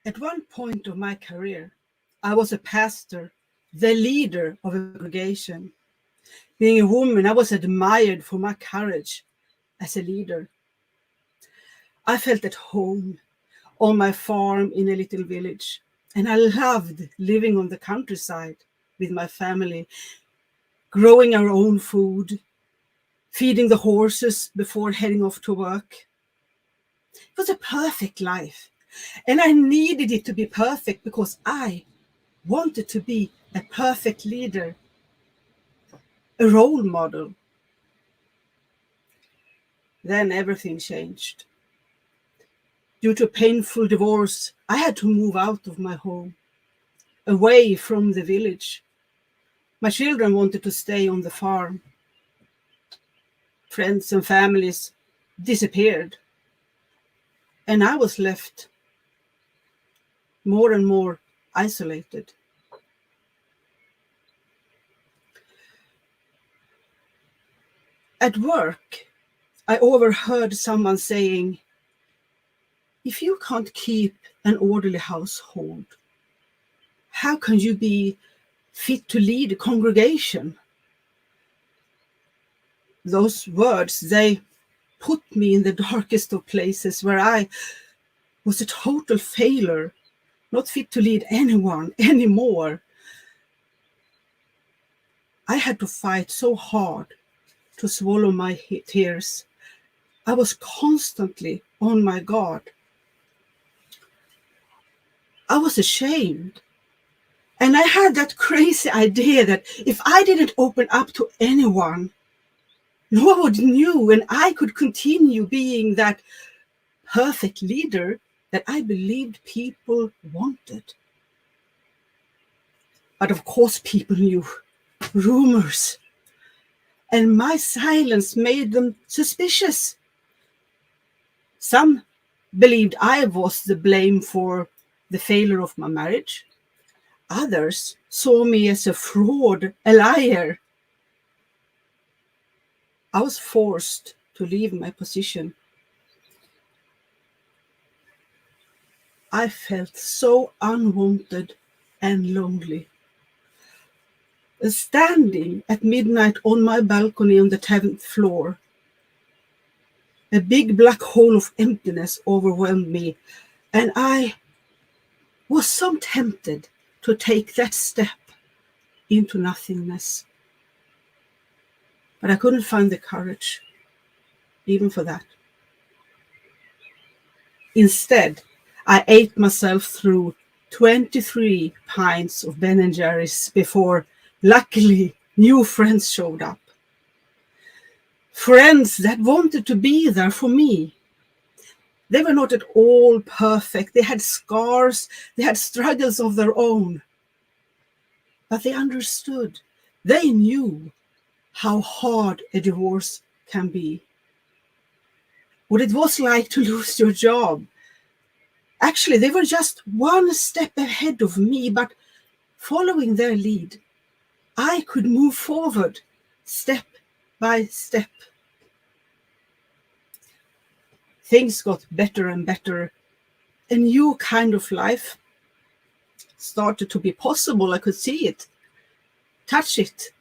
At one point of my career, I was a pastor, the leader of a congregation. Being a woman, I was admired for my courage as a leader. I felt at home on my farm in a little village, and I loved living on the countryside with my family, growing our own food, feeding the horses before heading off to work. It was a perfect life, and I needed it to be perfect because I wanted to be a perfect leader, a role model. Then everything changed. Due to a painful divorce, I had to move out of my home, away from the village. My children wanted to stay on the farm. Friends and families disappeared, and I was left more and more isolated. At work, I overheard someone saying, "If you can't keep an orderly household, how can you be fit to lead a congregation?" Those words, they put me in the darkest of places where I was a total failure, not fit to lead anyone anymore. I had to fight so hard to swallow my tears. I was constantly on my guard. I was ashamed. And I had that crazy idea that if I didn't open up to anyone, no one knew, and I could continue being that perfect leader that I believed people wanted. But of course people knew. Rumors. And my silence made them suspicious. Some believed I was the blame for the failure of my marriage. Others saw me as a fraud, a liar. I was forced to leave my position. I felt so unwanted and lonely. Standing at midnight on my balcony on the 10th floor, a big black hole of emptiness overwhelmed me, and I was so tempted to take that step into nothingness. But I couldn't find the courage, even for that. Instead, I ate myself through 23 pints of Ben & Jerry's before, luckily, new friends showed up. Friends that wanted to be there for me. They were not at all perfect. They had scars. They had struggles of their own. But they understood. They knew how hard a divorce can be. What it was like to lose your job. Actually, they were just one step ahead of me, but following their lead, I could move forward step by step. Things got better and better. A new kind of life started to be possible. I could see it, touch it.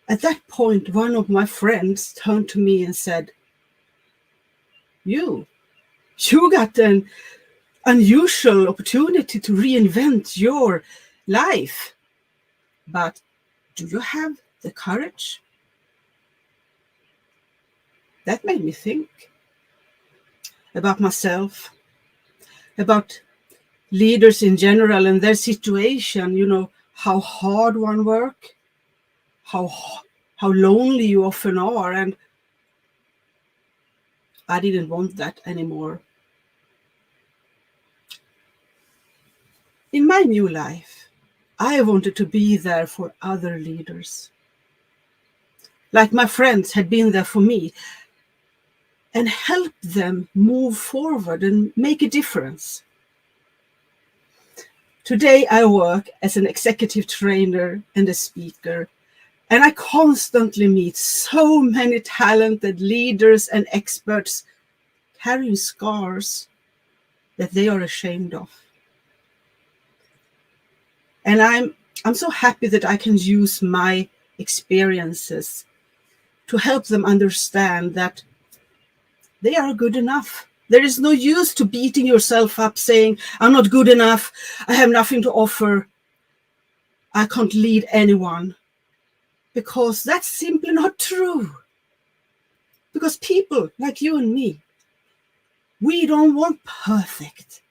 At that point, one of my friends turned to me and said, You got an unusual opportunity to reinvent your life. But do you have the courage? That made me think about myself, about leaders in general and their situation, how hard one work, how lonely you often are. And I didn't want that anymore. In my new life, I wanted to be there for other leaders. Like my friends had been there for me, and help them move forward and make a difference. Today I work as an executive trainer and a speaker, and I constantly meet so many talented leaders and experts carrying scars, that they are ashamed of. And I'm so happy that I can use my experiences to help them understand that they are good enough. There is no use to beating yourself up saying, I'm not good enough, I have nothing to offer, I can't lead anyone. Because that's simply not true. Because people like you and me, we don't want perfect.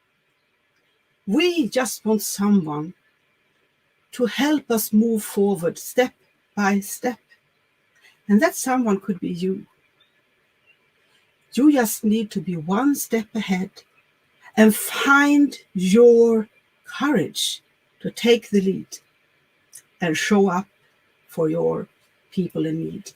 We just want someone to help us move forward step by step. And that someone could be you. You just need to be one step ahead and find your courage to take the lead and show up for your people in need.